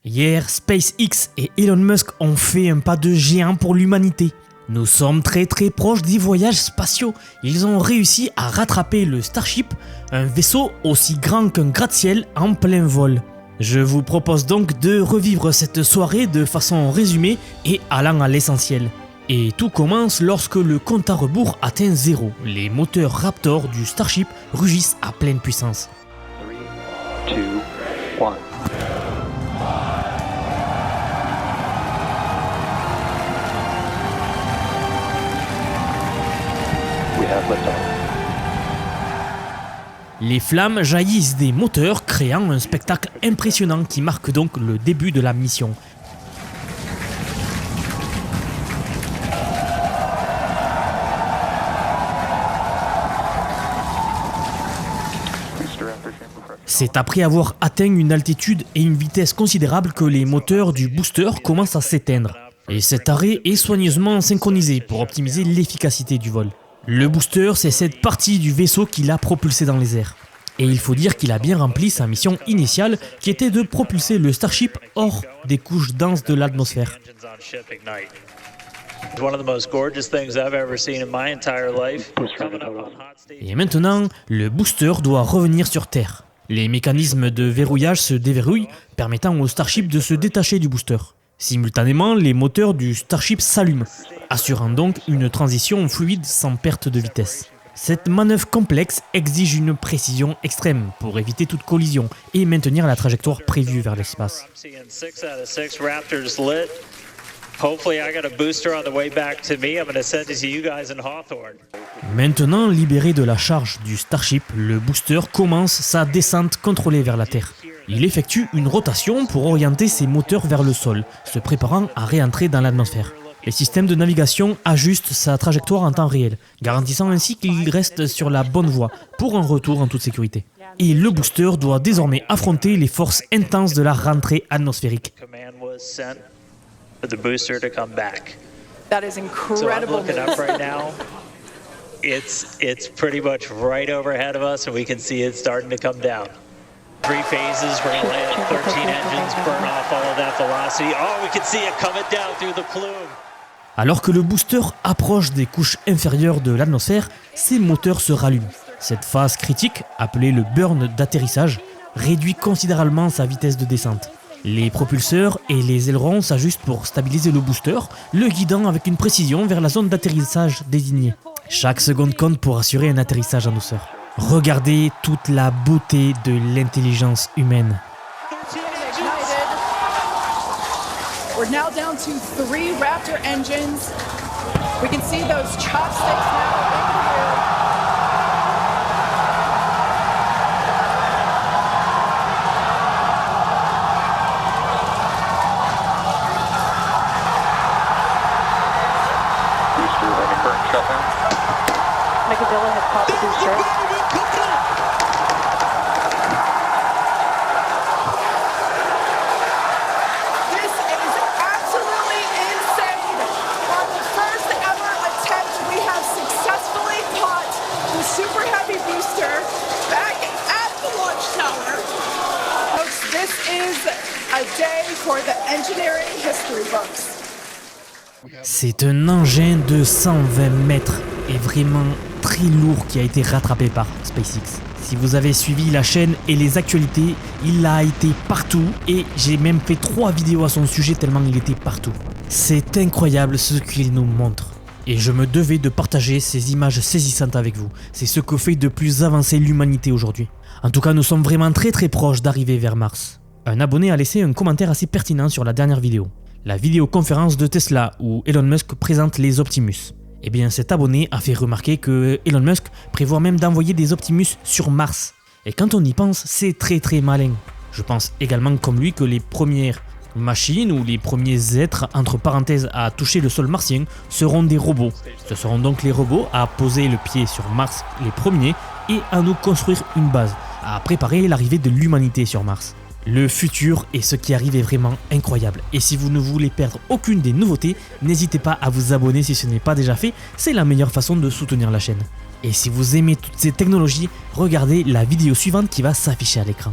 Hier, SpaceX et Elon Musk ont fait un pas de géant pour l'humanité. Nous sommes très proches des voyages spatiaux. Ils ont réussi à rattraper le Starship, un vaisseau aussi grand qu'un gratte-ciel en plein vol. Je vous propose donc de revivre cette soirée de façon résumée et allant à l'essentiel. Et tout commence lorsque le compte à rebours atteint 0. Les moteurs Raptor du Starship rugissent à pleine puissance. 3, 2, 1. We have liftoff. Les flammes jaillissent des moteurs, créant un spectacle impressionnant qui marque donc le début de la mission. C'est après avoir atteint une altitude et une vitesse considérable que les moteurs du booster commencent à s'éteindre. Et cet arrêt est soigneusement synchronisé pour optimiser l'efficacité du vol. Le booster, c'est cette partie du vaisseau qui l'a propulsé dans les airs. Et il faut dire qu'il a bien rempli sa mission initiale qui était de propulser le Starship hors des couches denses de l'atmosphère. Et maintenant, le booster doit revenir sur Terre. Les mécanismes de verrouillage se déverrouillent, permettant au Starship de se détacher du booster. Simultanément, les moteurs du Starship s'allument, assurant donc une transition fluide sans perte de vitesse. Cette manœuvre complexe exige une précision extrême pour éviter toute collision et maintenir la trajectoire prévue vers l'espace. Maintenant libéré de la charge du Starship, le booster commence sa descente contrôlée vers la Terre. Il effectue une rotation pour orienter ses moteurs vers le sol, se préparant à réentrer dans l'atmosphère. Les systèmes de navigation ajustent sa trajectoire en temps réel, garantissant ainsi qu'il reste sur la bonne voie pour un retour en toute sécurité. Et le booster doit désormais affronter les forces intenses de la rentrée atmosphérique. That is incredible. So I'm looking up right now. It's pretty much right overhead of us, and we can see it starting to come down. 3 phases, we're going to land 13 engines, burn off all of that velocity. Oh, we can see it coming down through the plume. Alors que le booster approche des couches inférieures de l'atmosphère, ses moteurs se rallument. Cette phase critique, appelée le burn d'atterrissage, réduit considérablement sa vitesse de descente. Les propulseurs et les ailerons s'ajustent pour stabiliser le booster, le guidant avec une précision vers la zone d'atterrissage désignée. Chaque seconde compte pour assurer un atterrissage en douceur. Regardez toute la beauté de l'intelligence humaine. We're now down to 3 Raptor engines. We can see those chopsticks now. Megabilla has popped the booster. This is absolutely insane. On the first ever attempt, we have successfully caught the Super Heavy booster back at the launch tower. Folks, this is a day for the engineering history books. C'est un engin de 120 mètres et vraiment très lourd qui a été rattrapé par SpaceX. Si vous avez suivi la chaîne et les actualités, il a été partout et j'ai même fait 3 vidéos à son sujet tellement il était partout. C'est incroyable ce qu'il nous montre. Et je me devais de partager ces images saisissantes avec vous. C'est ce que fait de plus avancer l'humanité aujourd'hui. En tout cas, nous sommes vraiment très proches d'arriver vers Mars. Un abonné a laissé un commentaire assez pertinent sur la dernière vidéo. La vidéoconférence de Tesla où Elon Musk présente les Optimus. Eh bien cet abonné a fait remarquer que Elon Musk prévoit même d'envoyer des Optimus sur Mars. Et quand on y pense, c'est très malin. Je pense également comme lui que les premières machines ou les premiers êtres entre parenthèses à toucher le sol martien seront des robots. Ce seront donc les robots à poser le pied sur Mars les premiers et à nous construire une base, à préparer l'arrivée de l'humanité sur Mars. Le futur et ce qui arrive est vraiment incroyable. Et si vous ne voulez perdre aucune des nouveautés, n'hésitez pas à vous abonner si ce n'est pas déjà fait, c'est la meilleure façon de soutenir la chaîne. Et si vous aimez toutes ces technologies, regardez la vidéo suivante qui va s'afficher à l'écran.